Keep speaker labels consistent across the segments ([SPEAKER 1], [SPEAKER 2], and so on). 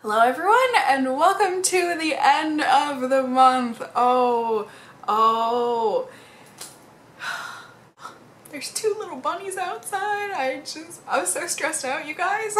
[SPEAKER 1] Hello everyone and welcome to the end of the month. There's two little bunnies outside. I was so stressed out, you guys.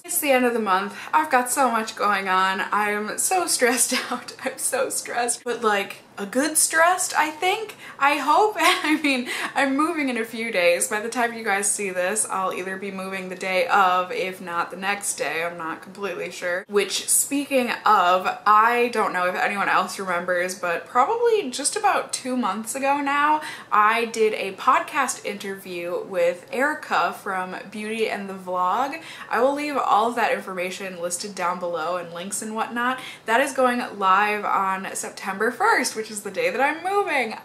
[SPEAKER 1] It's the end of the month. I've got so much going on. I'm so stressed out. I'm so stressed, but like a good stressed, I think. I hope. I mean, I'm moving in a few days. By the time you guys see this, I'll either be moving the day of, if not the next day. I'm not completely sure. Which, speaking of, I don't know if anyone else remembers, but probably just about 2 months ago now, I did a podcast interview with Erica from Beauty and the Vlog. I will leave all of that information listed down below and links and whatnot. That is going live on September 1st, which is the day that I'm moving.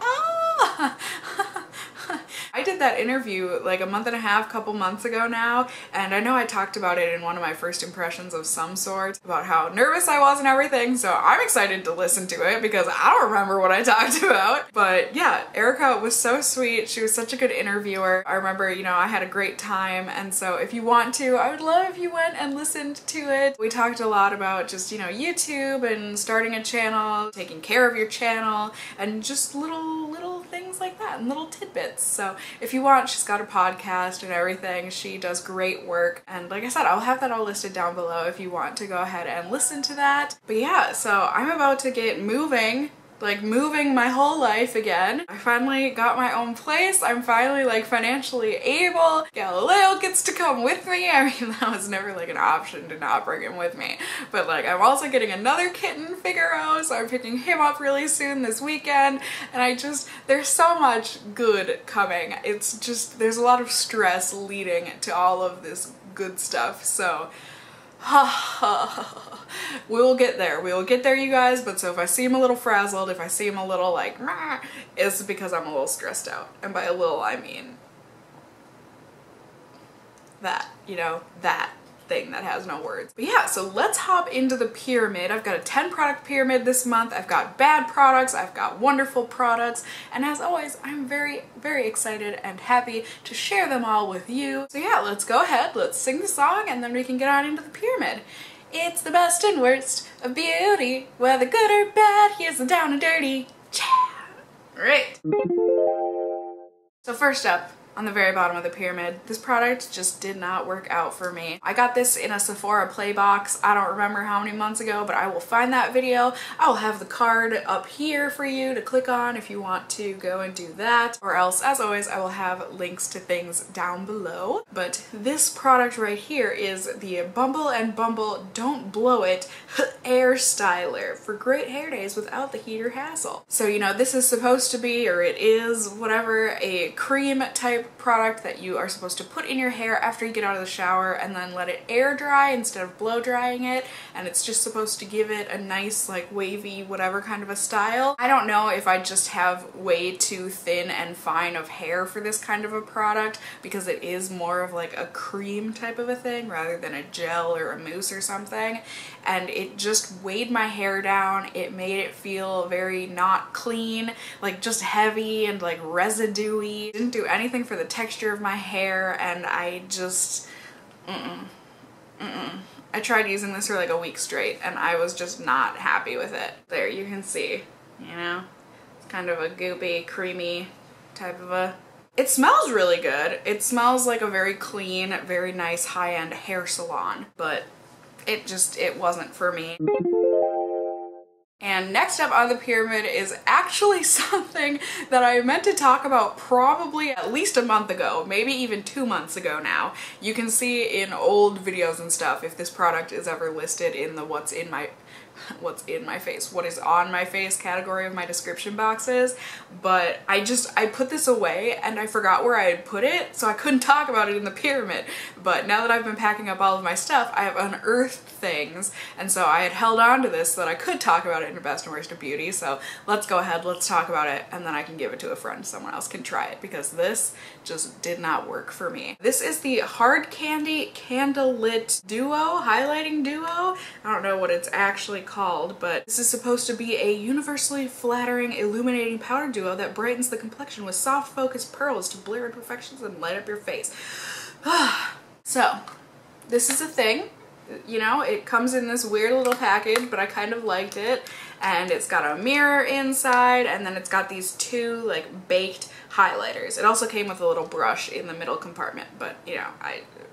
[SPEAKER 1] I did that interview like a month and a half, couple months ago now, and I know I talked about it in one of my first impressions of some sort, about how nervous I was and everything, so I'm excited to listen to it because I don't remember what I talked about. But yeah, Erica was so sweet. She was such a good interviewer. I remember, you know, I had a great time, and so if you want to, I would love if you went and listened to it. We talked a lot about just, you know, YouTube and starting a channel, taking care of your channel, and just little things like that and little tidbits. So if you want, she's got a podcast and everything. She does great work, and like I said, I'll have that all listed down below if you want to go ahead and listen to that. But yeah, so I'm about to get moving. Like moving my whole life again. I finally got my own place. I'm finally like financially able. Guerlain gets to come with me. I mean, that was never like an option to not bring him with me. But like, I'm also getting another kitten, Figaro, so I'm picking him up really soon this weekend. And there's so much good coming. It's just, there's a lot of stress leading to all of this good stuff. So we will get there. We will get there, you guys. But so if I seem a little frazzled, if I seem a little like, it's because I'm a little stressed out. And by a little, I mean that, you know, that thing that has no words. But yeah, so let's hop into the pyramid. I've got a 10 product pyramid this month. I've got bad products, I've got wonderful products, and as always, I'm very, very excited and happy to share them all with you. So yeah, let's go ahead, let's sing the song, and then we can get on into the pyramid. It's the best and worst of beauty, whether good or bad, here's the down and dirty. Right. So first up, on the very bottom of the pyramid, this product just did not work out for me. I got this in a Sephora play box. I don't remember how many months ago, but I will find that video. I will have the card up here for you to click on if you want to go and do that. Or else, as always, I will have links to things down below. But this product right here is the Bumble and Bumble Don't Blow It Hair Styler for great hair days without the heat or hassle. So, you know, this is supposed to be, or it is, whatever, a cream type product that you are supposed to put in your hair after you get out of the shower and then let it air dry instead of blow drying it, and it's just supposed to give it a nice like wavy whatever kind of a style. I don't know if I just have way too thin and fine of hair for this kind of a product, because it is more of like a cream type of a thing rather than a gel or a mousse or something, and it just weighed my hair down. It made it feel very not clean, like just heavy and like residuey. Didn't do anything for the texture of my hair, and I just I tried using this for like a week straight and I was just not happy with it. There, you can see, you know, it's kind of a goopy, creamy type of a... It smells really good. It smells like a very clean, very nice high-end hair salon, but it wasn't for me. And next up on the pyramid is actually something that I meant to talk about probably at least a month ago, maybe even 2 months ago now. You can see in old videos and stuff if this product is ever listed in the what is on my face category of my description boxes, but I put this away and I forgot where I had put it, so I couldn't talk about it in the pyramid. But now that I've been packing up all of my stuff, I have unearthed things, and so I had held on to this so that I could talk about it in the best and worst of beauty. So let's go ahead, let's talk about it, and then I can give it to a friend, someone else can try it, because this just did not work for me. This is the Hard Candy Candlelit Duo, Highlighting Duo. I don't know what it's actually called, but this is supposed to be a universally flattering, illuminating powder duo that brightens the complexion with soft focused pearls to blur imperfections and light up your face. So this is a thing. You know, it comes in this weird little package, but I kind of liked it. And it's got a mirror inside, and then it's got these two like baked highlighters. It also came with a little brush in the middle compartment, but you know,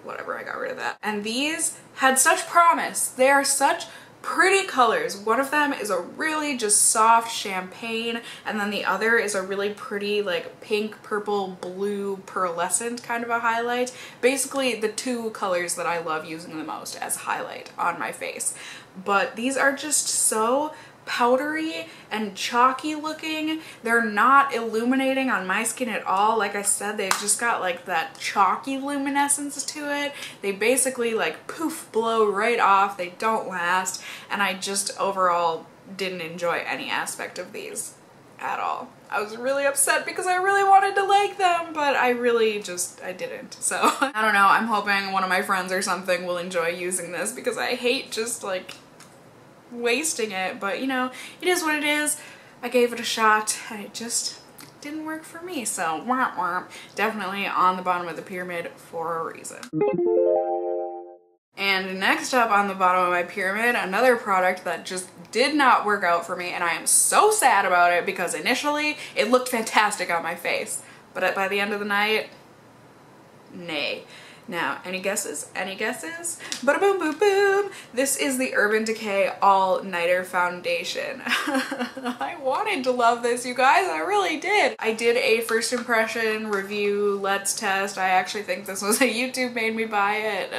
[SPEAKER 1] whatever, I got rid of that. And these had such promise. They are such pretty colors. One of them is a really just soft champagne, and then the other is a really pretty like pink, purple, blue, pearlescent kind of a highlight. Basically the two colors that I love using the most as highlight on my face. But these are just so powdery and chalky looking. They're not illuminating on my skin at all. Like I said, they've just got like that chalky luminescence to it. They basically like poof, blow right off. They don't last, and I just overall didn't enjoy any aspect of these at all. I was really upset because I really wanted to like them, but I didn't. So I don't know, I'm hoping one of my friends or something will enjoy using this because I hate just like wasting it, but you know, it is what it is. I gave it a shot and it just didn't work for me, so womp womp. Definitely on the bottom of the pyramid for a reason. And next up on the bottom of my pyramid, another product that just did not work out for me, and I am so sad about it because initially it looked fantastic on my face, but by the end of the night, nay. Now, any guesses? Any guesses? Bada boom boom boom! This is the Urban Decay All Nighter Foundation. I wanted to love this, you guys. I really did. I did a first impression review, let's test. I actually think this was a YouTube made me buy it.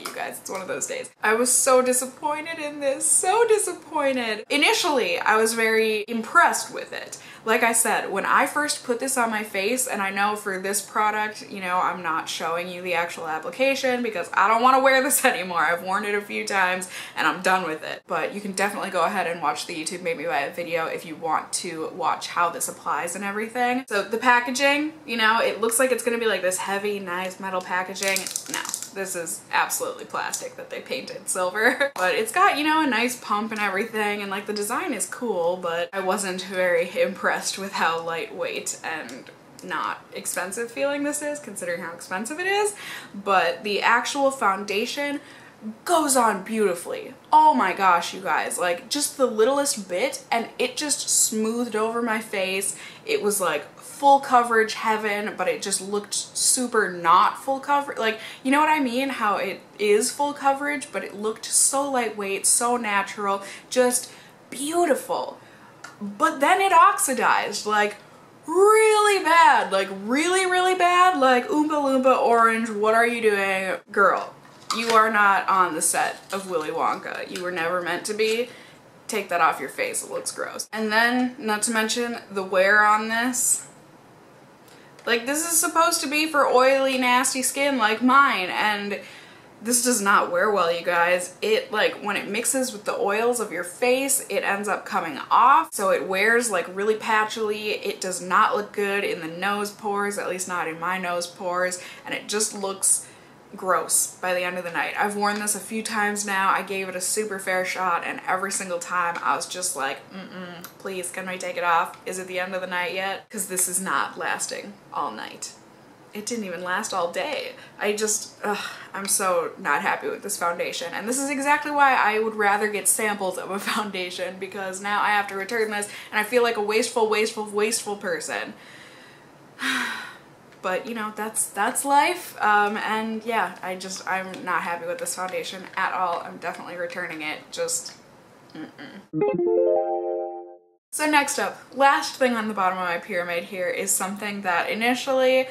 [SPEAKER 1] You guys, it's one of those days. I was so disappointed in this. So disappointed. Initially, I was very impressed with it. Like I said, when I first put this on my face, and I know for this product, you know, I'm not showing you the actual application because I don't want to wear this anymore. I've worn it a few times and I'm done with it. But you can definitely go ahead and watch the YouTube Made Me Buy It video if you want to watch how this applies and everything. So the packaging, you know, it looks like it's gonna be like this heavy, nice metal packaging. No. This is absolutely plastic that they painted silver. But it's got, you know, a nice pump and everything, and like the design is cool, but I wasn't very impressed with how lightweight and not expensive feeling this is, considering how expensive it is. But the actual foundation goes on beautifully. Oh my gosh, you guys, like just the littlest bit and it just smoothed over my face. It was like full coverage heaven, but it just looked super not full coverage. Like, you know what I mean? How it is full coverage, but it looked so lightweight, so natural, just beautiful. But then it oxidized, like really bad, like really, really bad, like Oompa Loompa orange, what are you doing? Girl, you are not on the set of Willy Wonka. You were never meant to be. Take that off your face, it looks gross. And then, not to mention, the wear on this. Like, this is supposed to be for oily, nasty skin like mine, and this does not wear well, you guys. It, like, when it mixes with the oils of your face, it ends up coming off, so it wears, like, really patchily. It does not look good in the nose pores, at least not in my nose pores, and it just looks gross by the end of the night. I've worn this a few times now. I gave it a super fair shot, and every single time I was just like, please, can we take it off? Is it the end of the night yet? Because this is not lasting all night. It didn't even last all day. I'm so not happy with this foundation. And this is exactly why I would rather get samples of a foundation, because now I have to return this and I feel like a wasteful person. But you know, that's life, and yeah, I'm not happy with this foundation at all. I'm definitely returning it, just So next up, last thing on the bottom of my pyramid here is something that initially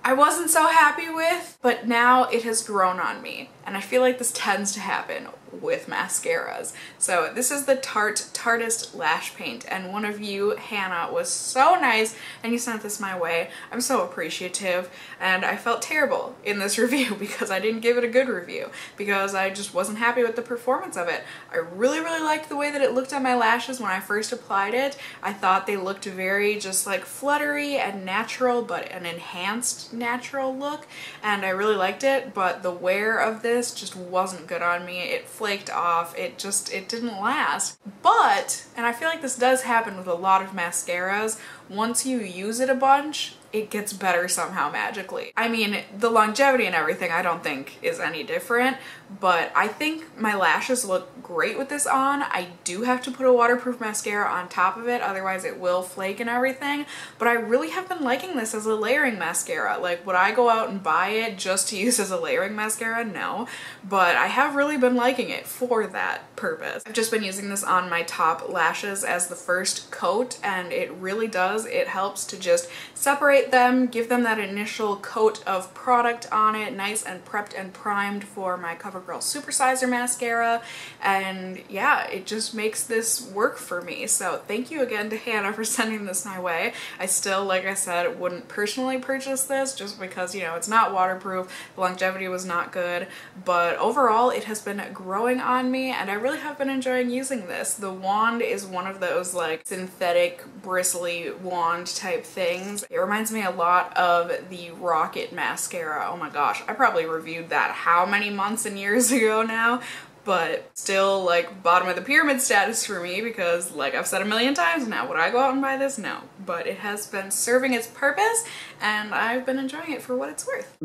[SPEAKER 1] I wasn't so happy with, but now it has grown on me, and I feel like this tends to happen with mascaras. So this is the Tardis Lash Paint, and one of you, Hannah, was so nice and you sent this my way. I'm so appreciative, and I felt terrible in this review because I didn't give it a good review because I just wasn't happy with the performance of it. I really liked the way that it looked on my lashes when I first applied it. I thought they looked very just like fluttery and natural, but an enhanced natural look, and I really liked it, but the wear of this just wasn't good on me. It flaked off, it didn't last. But, and I feel like this does happen with a lot of mascaras, once you use it a bunch, it gets better somehow magically. I mean, the longevity and everything I don't think is any different, but I think my lashes look great with this on. I do have to put a waterproof mascara on top of it, otherwise it will flake and everything, but I really have been liking this as a layering mascara. Like, would I go out and buy it just to use as a layering mascara? No, but I have really been liking it for that purpose. I've just been using this on my top lashes as the first coat, and it really does. It helps to just separate them, give them that initial coat of product on it, nice and prepped and primed for my CoverGirl Supersizer mascara, and yeah, it just makes this work for me. So thank you again to Hannah for sending this my way. I still, like I said, wouldn't personally purchase this just because, you know, it's not waterproof, the longevity was not good, but overall it has been growing on me and I really have been enjoying using this. The wand is one of those like synthetic bristly wand type things. It reminds me a lot of the Rocket mascara. Oh my gosh, I probably reviewed that how many months and years ago now, but still like bottom of the pyramid status for me because, like I've said a million times now, would I go out and buy this? No, but it has been serving its purpose and I've been enjoying it for what it's worth.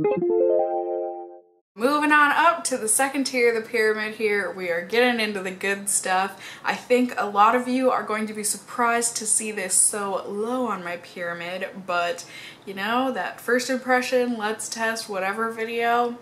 [SPEAKER 1] Moving on up to the second tier of the pyramid here, we are getting into the good stuff. I think a lot of you are going to be surprised to see this so low on my pyramid, but you know, that first impression, let's test whatever video,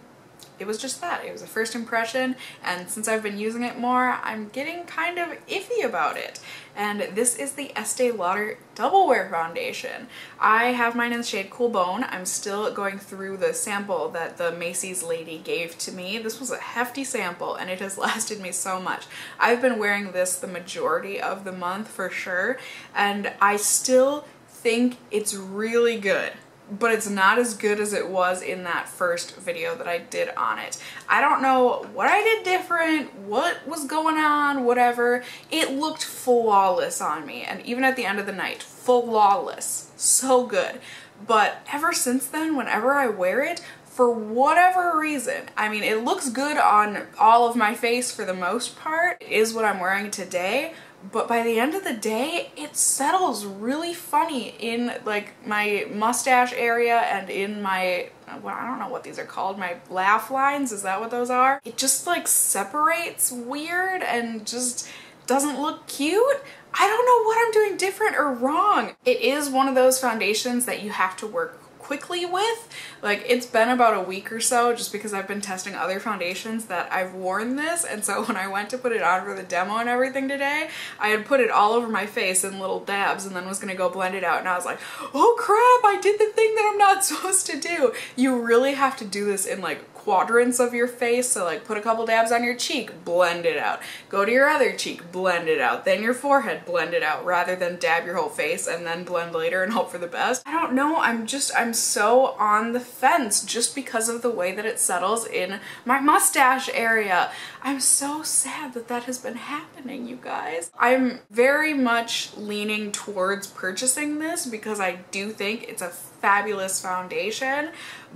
[SPEAKER 1] it was just that. It was a first impression, and since I've been using it more, I'm getting kind of iffy about it. And this is the Estee Lauder Double Wear Foundation. I have mine in the shade Cool Bone. I'm still going through the sample that the Macy's lady gave to me. This was a hefty sample and it has lasted me so much. I've been wearing this the majority of the month for sure, and I still think it's really good. But it's not as good as it was in that first video that I did on it. I don't know what I did different, what was going on, whatever. It looked flawless on me, and even at the end of the night, flawless. So good. But ever since then, whenever I wear it, for whatever reason, I mean, it looks good on all of my face for the most part. It is what I'm wearing today. But by the end of the day, it settles really funny in like my mustache area and in my, well, I don't know what these are called, my laugh lines, is that what those are? It just like separates weird and just doesn't look cute. I don't know what I'm doing different or wrong. It is one of those foundations that you have to work quickly with. Like, it's been about a week or so just because I've been testing other foundations that I've worn this, and so when I went to put it on for the demo and everything today, I had put it all over my face in little dabs and then was gonna go blend it out, and I was like, oh crap, I did the thing that I'm not supposed to do. You really have to do this in like quadrants of your face, so like put a couple dabs on your cheek, blend it out, go to your other cheek, blend it out, then your forehead, blend it out, rather than dab your whole face and then blend later and hope for the best. I don't know, I'm so on the fence just because of the way that it settles in my mustache area. I'm so sad that that has been happening, you guys. I'm very much leaning towards purchasing this because I do think it's a fabulous foundation,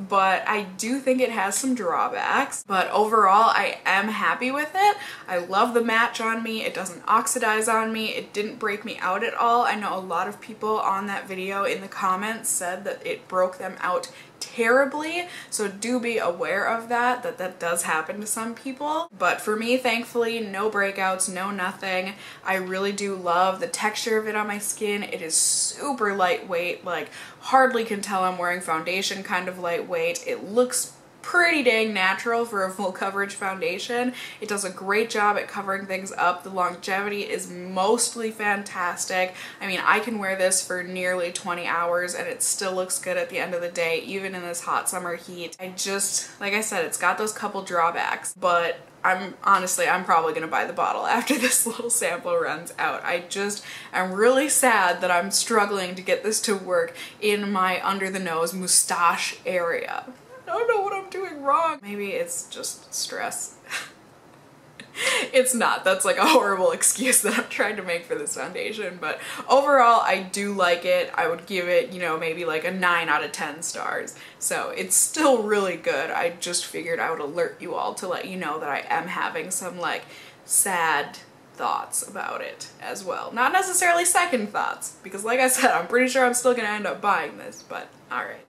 [SPEAKER 1] but I do think it has some drawbacks. But overall, I am happy with it. I love the match on me. It doesn't oxidize on me. It didn't break me out at all. I know a lot of people on that video in the comments said that it broke them out terribly, so do be aware of that, that does happen to some people. But for me, thankfully, no breakouts, no nothing. I really do love the texture of it on my skin. It is super lightweight, like hardly can tell I'm wearing foundation kind of lightweight. It looks pretty dang natural for a full coverage foundation. It does a great job at covering things up. The longevity is mostly fantastic. I mean, I can wear this for nearly 20 hours and it still looks good at the end of the day, even in this hot summer heat. I just, like I said, it's got those couple drawbacks, but I'm probably gonna buy the bottle after this little sample runs out. I'm really sad that I'm struggling to get this to work in my under the nose mustache area. I don't know what I'm doing wrong. Maybe it's just stress. It's not. That's like a horrible excuse that I'm trying to make for this foundation, but overall I do like it. I would give it, you know, maybe like a 9 out of 10 stars. So it's still really good. I just figured I would alert you all to let you know that I am having some like sad thoughts about it as well. Not necessarily second thoughts, because like I said, I'm pretty sure I'm still gonna end up buying this, but alright.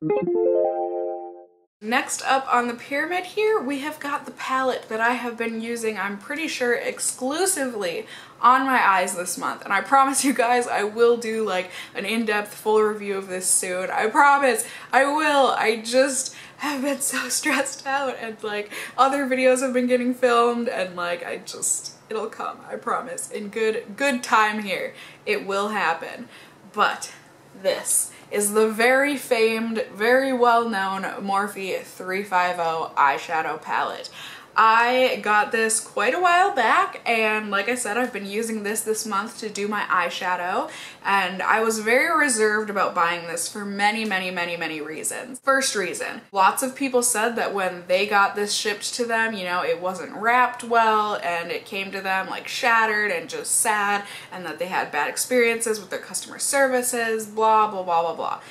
[SPEAKER 1] Next up on the pyramid here, we have got the palette that I have been using, I'm pretty sure exclusively on my eyes this month. And I promise you guys, I will do like an in-depth full review of this soon. I promise, I will. I just have been so stressed out, and like other videos have been getting filmed, and like it'll come, I promise. In good time here, it will happen. But this is the very famed, very well-known Morphe 350 eyeshadow palette. I got this quite a while back, and like I said, I've been using this month to do my eyeshadow, and I was very reserved about buying this for many reasons. First reason, lots of people said that when they got this shipped to them, you know, it wasn't wrapped well, and it came to them like shattered and just sad, and that they had bad experiences with their customer services, blah, blah, blah, blah, blah.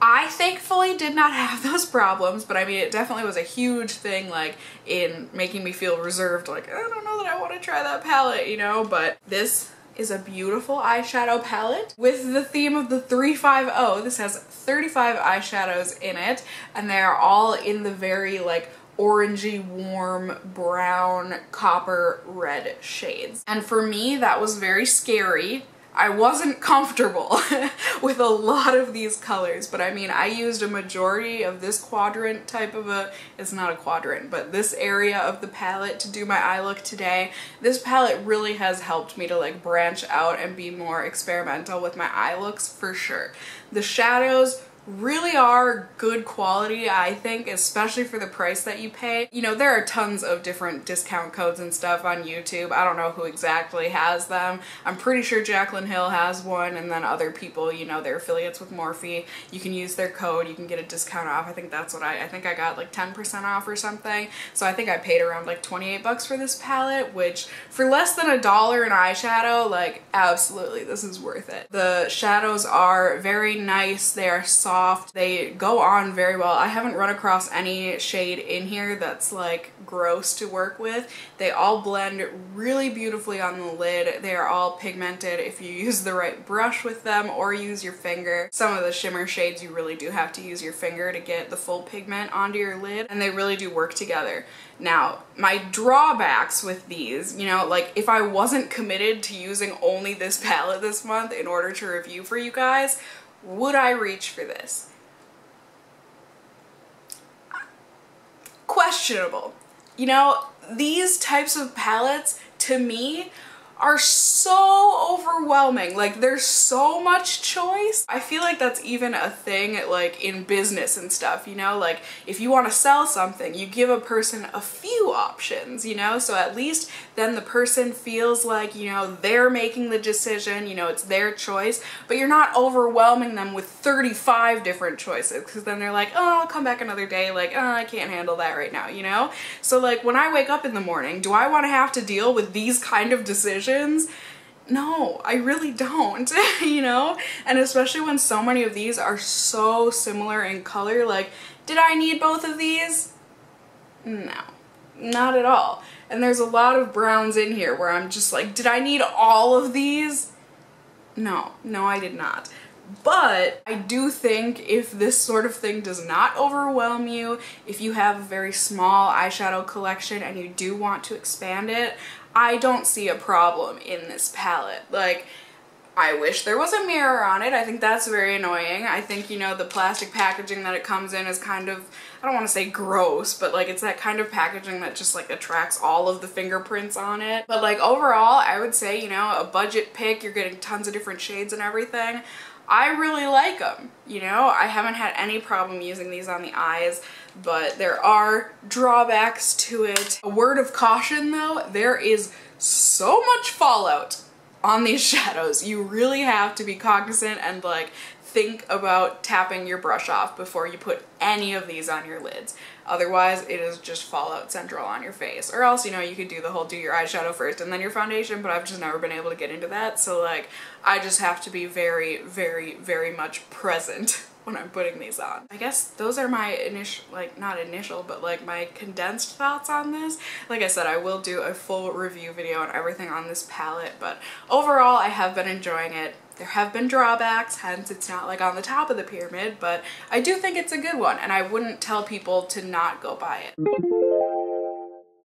[SPEAKER 1] I thankfully did not have those problems, but I mean, it definitely was a huge thing, like, in making me feel reserved, like, I don't know that I want to try that palette, you know, but this is a beautiful eyeshadow palette with the theme of the 350. This has 35 eyeshadows in it, and they are all in the very, like, orangey, warm, brown, copper, red shades. And for me, that was very scary. I wasn't comfortable with a lot of these colors, but I mean, I used a majority of this quadrant type of it's not a quadrant, but this area of the palette to do my eye look today. This palette really has helped me to like branch out and be more experimental with my eye looks for sure. The shadows really are good quality, I think, especially for the price that you pay. You know, there are tons of different discount codes and stuff on YouTube. I don't know who exactly has them. I'm pretty sure Jaclyn Hill has one, and then other people, you know, they're affiliates with Morphe. You can use their code, you can get a discount off. I think that's what I think I got like 10% off or something. So I think I paid around like 28 bucks for this palette, which for less than $1 in eyeshadow, like absolutely this is worth it. The shadows are very nice, they are soft, they go on very well. I haven't run across any shade in here that's like gross to work with. They all blend really beautifully on the lid. They are all pigmented if you use the right brush with them or use your finger. Some of the shimmer shades you really do have to use your finger to get the full pigment onto your lid, and they really do work together. Now, my drawbacks with these, you know, like if I wasn't committed to using only this palette this month in order to review for you guys, would I reach for this? Questionable. You know, these types of palettes, to me, are so overwhelming. Like, there's so much choice. I feel like that's even a thing like in business and stuff, you know? Like, if you want to sell something, you give a person a few options, you know? So at least then the person feels like, you know, they're making the decision, you know, it's their choice, but you're not overwhelming them with 35 different choices, because then they're like, oh, I'll come back another day, like, oh, I can't handle that right now, you know? So like, when I wake up in the morning, do I want to have to deal with these kind of decisions? No, I really don't, you know? And especially when so many of these are so similar in color, like, did I need both of these? No, not at all. And there's a lot of browns in here where I'm just like, did I need all of these? No, I did not. But I do think if this sort of thing does not overwhelm you, if you have a very small eyeshadow collection and you do want to expand it, I don't see a problem in this palette. Like, I wish there was a mirror on it. I think that's very annoying. I think, you know, the plastic packaging that it comes in is kind of, I don't want to say gross, but like it's that kind of packaging that just like attracts all of the fingerprints on it. But like overall, I would say, you know, a budget pick, you're getting tons of different shades and everything. I really like them, you know? I haven't had any problem using these on the eyes, but there are drawbacks to it. A word of caution though, there is so much fallout on these shadows. You really have to be cognizant and like think about tapping your brush off before you put any of these on your lids. Otherwise, it is just fallout central on your face. Or else, you know, you could do the whole do your eyeshadow first and then your foundation, but I've just never been able to get into that. So like, I just have to be very, very, very much present when I'm putting these on. I guess those are my initial, like not initial, but like my condensed thoughts on this. Like I said, I will do a full review video on everything on this palette, but overall I have been enjoying it. There have been drawbacks, hence it's not like on the top of the pyramid, but I do think it's a good one and I wouldn't tell people to not go buy it.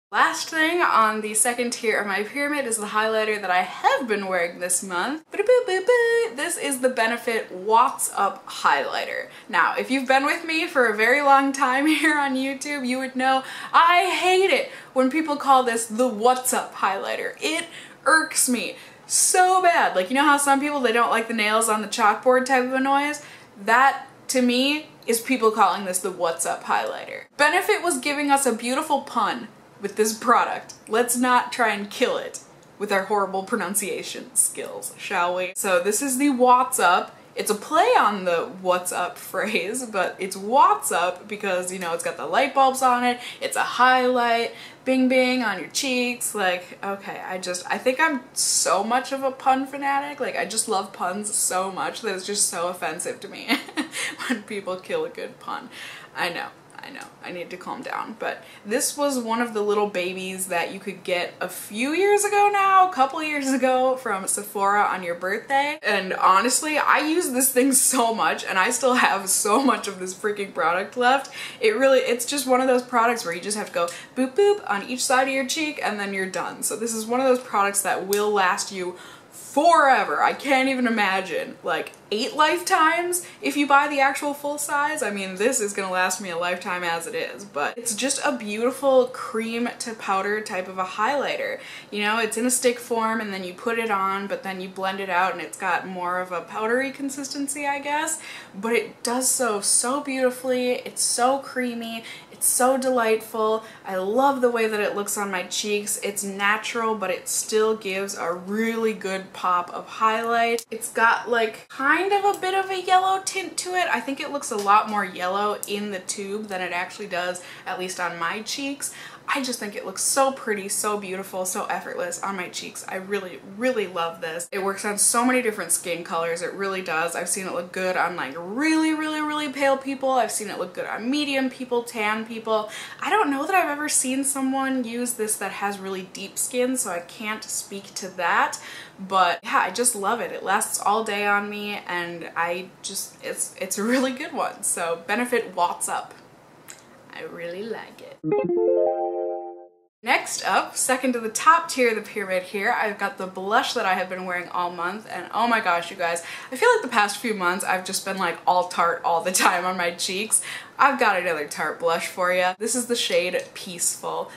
[SPEAKER 1] Last thing on the second tier of my pyramid is the highlighter that I have been wearing this month. This is the Benefit What's Up highlighter. Now, if you've been with me for a very long time here on YouTube, you would know I hate it when people call this the What's Up highlighter. It irks me so bad. Like, you know how some people, they don't like the nails on the chalkboard type of a noise? That, to me, is people calling this the What's Up highlighter. Benefit was giving us a beautiful pun with this product. Let's not try and kill it with our horrible pronunciation skills, shall we? So this is the What's Up. It's a play on the what's up phrase, but it's What's Up because, you know, it's got the light bulbs on it, it's a highlight, bing bing on your cheeks. Like, okay, I think I'm so much of a pun fanatic. Like, I just love puns so much that it's just so offensive to me when people kill a good pun. I know, I need to calm down, but this was one of the little babies that you could get a few years ago now, a couple years ago from Sephora on your birthday, and honestly, I use this thing so much, and I still have so much of this freaking product left. It's just one of those products where you just have to go boop boop on each side of your cheek, and then you're done. So this is one of those products that will last you forever. I can't even imagine, like 8 lifetimes if you buy the actual full size. I mean, this is gonna last me a lifetime as it is, but it's just a beautiful cream to powder type of a highlighter. You know, it's in a stick form and then you put it on, but then you blend it out and it's got more of a powdery consistency, I guess, but it does so beautifully. It's so creamy. It's so delightful. I love the way that it looks on my cheeks. It's natural, but it still gives a really good pop of highlight. It's got like kind of a bit of a yellow tint to it. I think it looks a lot more yellow in the tube than it actually does, at least on my cheeks. I just think it looks so pretty, so beautiful, so effortless on my cheeks. I really love this. It works on so many different skin colors. It really does. I've seen it look good on like really pale people. I've seen it look good on medium people, tan people. I don't know that I've ever seen someone use this that has really deep skin, so I can't speak to that. But yeah, I just love it. It lasts all day on me, and it's a really good one. So Benefit What's Up. I really like it. Next up, second to the top tier of the pyramid here, I've got the blush that I have been wearing all month, and oh my gosh, you guys, I feel like the past few months I've just been like all Tarte all the time on my cheeks. I've got another Tarte blush for you. This is the shade Peaceful.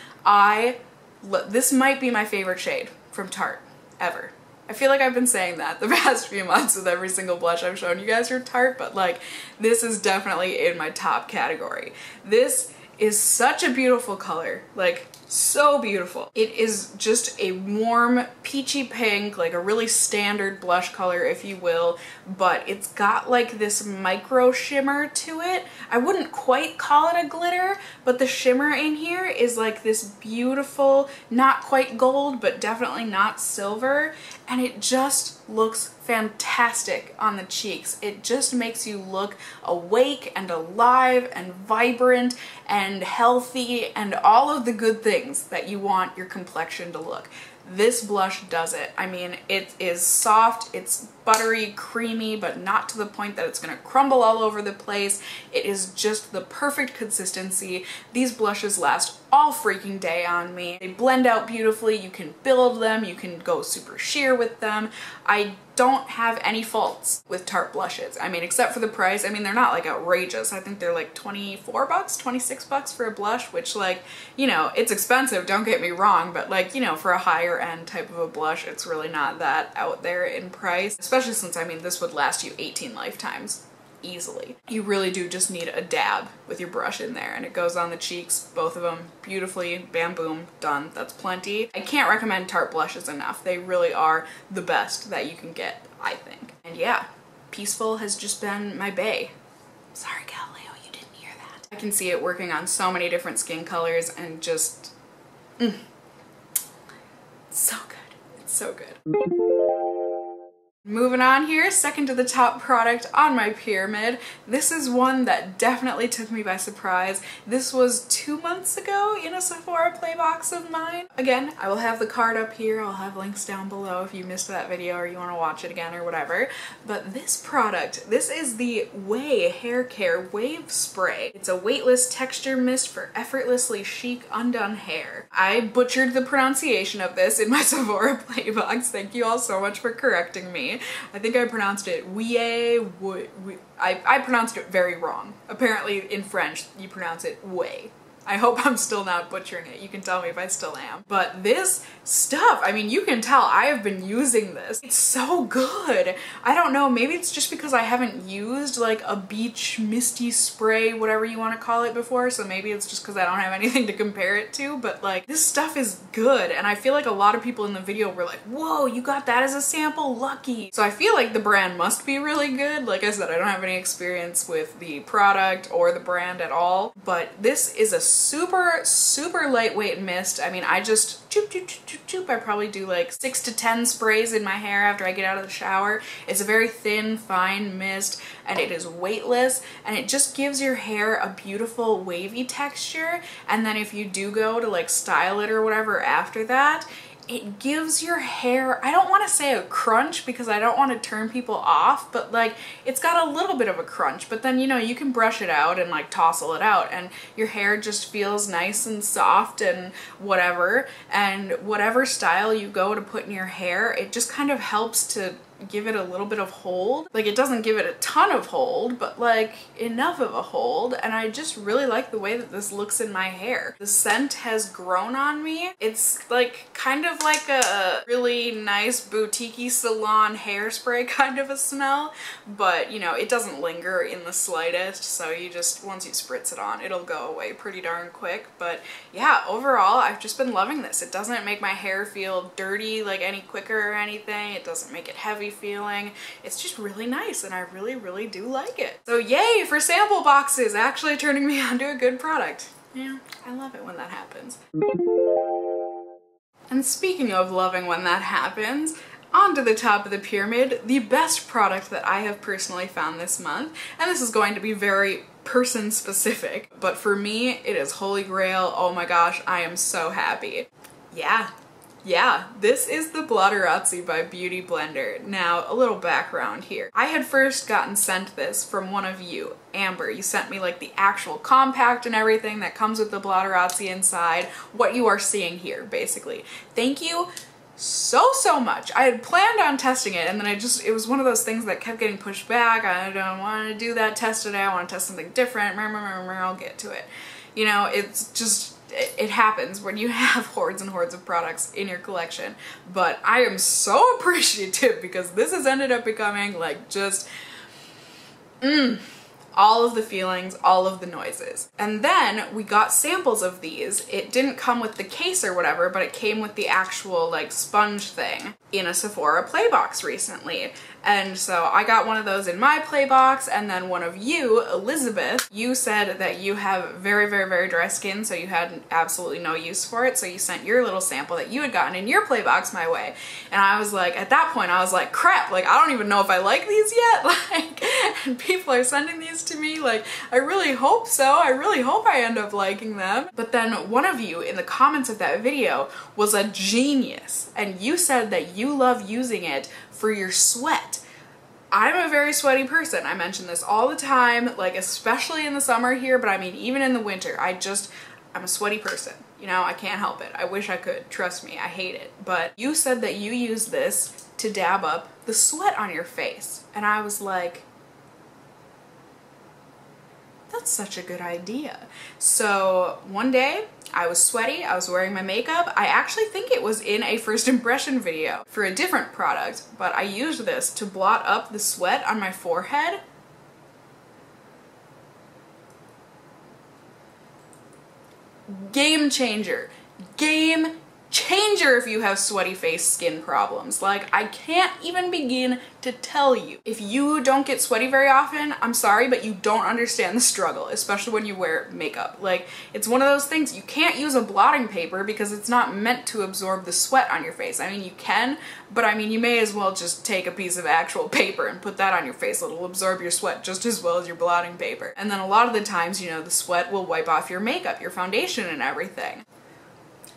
[SPEAKER 1] This might be my favorite shade from Tarte ever. I feel like I've been saying that the past few months with every single blush I've shown you guys from Tarte, but like, this is definitely in my top category. This is such a beautiful color, like so beautiful. It is just a warm peachy pink, like a really standard blush color, if you will, but it's got like this micro shimmer to it. I wouldn't quite call it a glitter, but the shimmer in here is like this beautiful, not quite gold, but definitely not silver, and it just looks fantastic on the cheeks. It just makes you look awake and alive and vibrant and healthy and all of the good things that you want your complexion to look. This blush does it. I mean, it is soft, it's buttery, creamy, but not to the point that it's gonna crumble all over the place. It is just the perfect consistency. These blushes last all freaking day on me. They blend out beautifully, you can build them, you can go super sheer with them. I don't have any faults with Tarte blushes. I mean, except for the price. I mean, they're not like outrageous. I think they're like 24 bucks, 26 bucks for a blush, which, like, you know, it's expensive, don't get me wrong, but like, you know, for a higher end type of a blush, it's really not that out there in price, especially since, I mean, this would last you 18 lifetimes. Easily. You really do just need a dab with your brush in there, and it goes on the cheeks, both of them beautifully, bam boom, done. That's plenty. I can't recommend Tarte blushes enough. They really are the best that you can get, I think. And yeah, Peaceful has just been my bae. Sorry, Guerlain, you didn't hear that. I can see it working on so many different skin colors, and just so good. It's so good. Moving on here, second to the top product on my pyramid. This is one that definitely took me by surprise. This was 2 months ago in a Sephora play box of mine. Again, I will have the card up here. I'll have links down below if you missed that video or you want to watch it again or whatever. But this product, this is the OOTD Haircare Wave Spray. It's a weightless texture mist for effortlessly chic undone hair. I butchered the pronunciation of this in my Sephora play box. Thank you all so much for correcting me. I think I pronounced it I pronounced it very wrong. Apparently in French you pronounce it way. I hope I'm still not butchering it. You can tell me if I still am. But this stuff, I mean, you can tell I have been using this. It's so good. I don't know, maybe it's just because I haven't used like a beach misty spray, whatever you want to call it, before, so maybe it's just because I don't have anything to compare it to, but like this stuff is good, and I feel like a lot of people in the video were like, whoa, you got that as a sample? Lucky. So I feel like the brand must be really good. Like I said, I don't have any experience with the product or the brand at all, but this is a super lightweight mist. I mean, I just choop. I probably do like 6 to 10 sprays in my hair after I get out of the shower. It's a very thin, fine mist, and it is weightless, and it just gives your hair a beautiful wavy texture. And then if you do go to like style it or whatever after that, it gives your hair, I don't want to say a crunch because I don't want to turn people off, but like it's got a little bit of a crunch, but then, you know, you can brush it out and like tousle it out and your hair just feels nice and soft and whatever. And whatever style you go to put in your hair, it just kind of helps to give it a little bit of hold. Like it doesn't give it a ton of hold, but like enough of a hold, and I just really like the way that this looks in my hair. The scent has grown on me. It's like kind of like a really nice boutique-y salon hairspray kind of a smell, but you know, it doesn't linger in the slightest, so you just, once you spritz it on, it'll go away pretty darn quick. But yeah, overall, I've just been loving this. It doesn't make my hair feel dirty like any quicker or anything. It doesn't make it heavy feeling. It's just really nice, and I really do like it. So yay for sample boxes actually turning me onto a good product. Yeah, I love it when that happens. And speaking of loving when that happens, on to the top of the pyramid, the best product that I have personally found this month, and this is going to be very person specific, but for me it is holy grail. Oh my gosh, I am so happy. Yeah, this is the Blotterazzi by Beauty Blender. Now, a little background here. I had first gotten sent this from one of you, Amber. You sent me like the actual compact and everything that comes with the Blotterazzi inside, what you are seeing here, basically. Thank you so much. I had planned on testing it, and then it was one of those things that kept getting pushed back. I don't want to do that test today. I want to test something different. I'll get to it. You know, it's just, it happens when you have hordes and hordes of products in your collection. But I am so appreciative because this has ended up becoming like just all of the feelings, all of the noises. And then we got samples of these. It didn't come with the case or whatever, but it came with the actual like sponge thing in a Sephora play box recently. And so I got one of those in my play box, and then one of you, Elizabeth, you said that you have very dry skin, so you had absolutely no use for it, so you sent your little sample that you had gotten in your play box my way. And I was like, at that point I was like, crap, like I don't even know if I like these yet, like, and people are sending these to me, like I really hope so. I really hope I end up liking them. But then one of you in the comments of that video was a genius, and you said that you love using it for your sweat. I'm a very sweaty person. I mention this all the time, like especially in the summer here, but I mean even in the winter. I'm a sweaty person. You know, I can't help it. I wish I could. Trust me, I hate it. But you said that you use this to dab up the sweat on your face. And I was like, that's such a good idea. So one day I was sweaty, I was wearing my makeup. I actually think it was in a first impression video for a different product, but I used this to blot up the sweat on my forehead. Game changer. Game changer. tanger if you have sweaty face skin problems. Like, I can't even begin to tell you. If you don't get sweaty very often, I'm sorry, but you don't understand the struggle, especially when you wear makeup. Like, it's one of those things, you can't use a blotting paper because it's not meant to absorb the sweat on your face. I mean, you can, but I mean, you may as well just take a piece of actual paper and put that on your face. It'll absorb your sweat just as well as your blotting paper. And then a lot of the times, you know, the sweat will wipe off your makeup, your foundation and everything.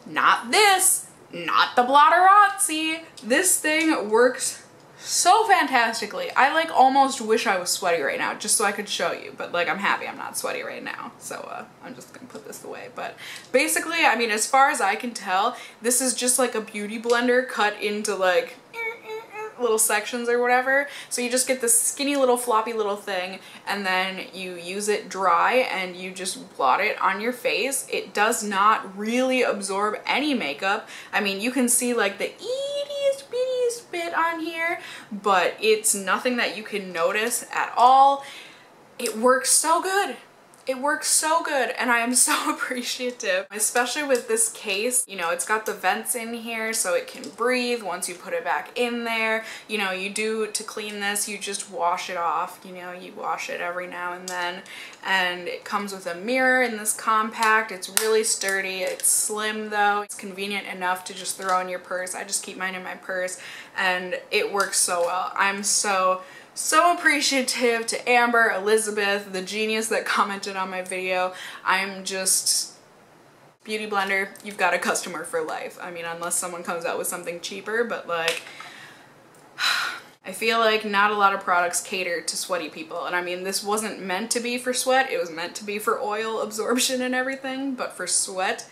[SPEAKER 1] Not this, not the Blotterazzi. This thing works so fantastically. I like almost wish I was sweaty right now just so I could show you, but like I'm happy I'm not sweaty right now. So I'm just gonna put this away. But basically, I mean, as far as I can tell, this is just like a beauty blender cut into like little sections or whatever. So you just get this skinny little floppy little thing and then you use it dry and you just blot it on your face. It does not really absorb any makeup. I mean, you can see like the ittiest bittiest bit on here, but it's nothing that you can notice at all. It works so good. It works so good and I am so appreciative, especially with this case. You know, it's got the vents in here so it can breathe once you put it back in there. You know, you do to clean this, you just wash it off. You know, you wash it every now and then. And it comes with a mirror in this compact. It's really sturdy. It's slim though. It's convenient enough to just throw in your purse. I just keep mine in my purse and it works so well. I'm so appreciative to Amber, Elizabeth, the genius that commented on my video. I'm just, beauty blender, you've got a customer for life. I mean, unless someone comes out with something cheaper, but like, I feel like not a lot of products cater to sweaty people. And I mean, this wasn't meant to be for sweat. It was meant to be for oil absorption and everything, but for sweat,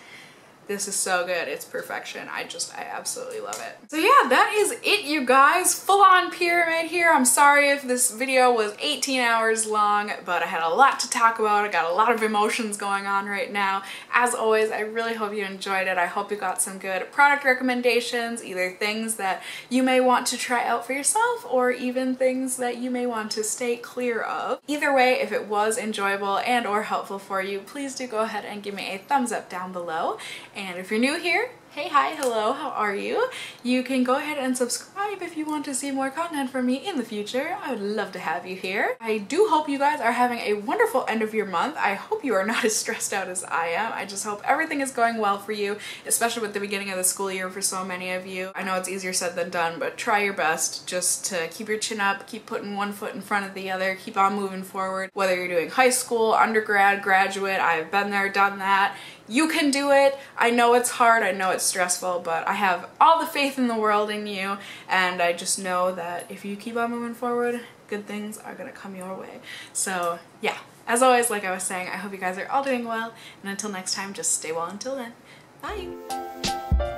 [SPEAKER 1] this is so good. It's perfection. I absolutely love it. So yeah, that is it, you guys. Full on pyramid here. I'm sorry if this video was 18 hours long, but I had a lot to talk about. I got a lot of emotions going on right now. As always, I really hope you enjoyed it. I hope you got some good product recommendations, either things that you may want to try out for yourself or even things that you may want to stay clear of. Either way, if it was enjoyable and or helpful for you, please do go ahead and give me a thumbs up down below. And if you're new here, hey, hi, hello, how are you? You can go ahead and subscribe if you want to see more content from me in the future. I would love to have you here. I do hope you guys are having a wonderful end of your month. I hope you are not as stressed out as I am. I just hope everything is going well for you, especially with the beginning of the school year for so many of you. I know it's easier said than done, but try your best just to keep your chin up, keep putting one foot in front of the other, keep on moving forward. Whether you're doing high school, undergrad, graduate, I've been there, done that. You can do it. I know it's hard, I know it's stressful, but I have all the faith in the world in you, and I just know that if you keep on moving forward, good things are gonna come your way. So yeah, as always, like I was saying, I hope you guys are all doing well, and until next time, just stay well until then. Bye!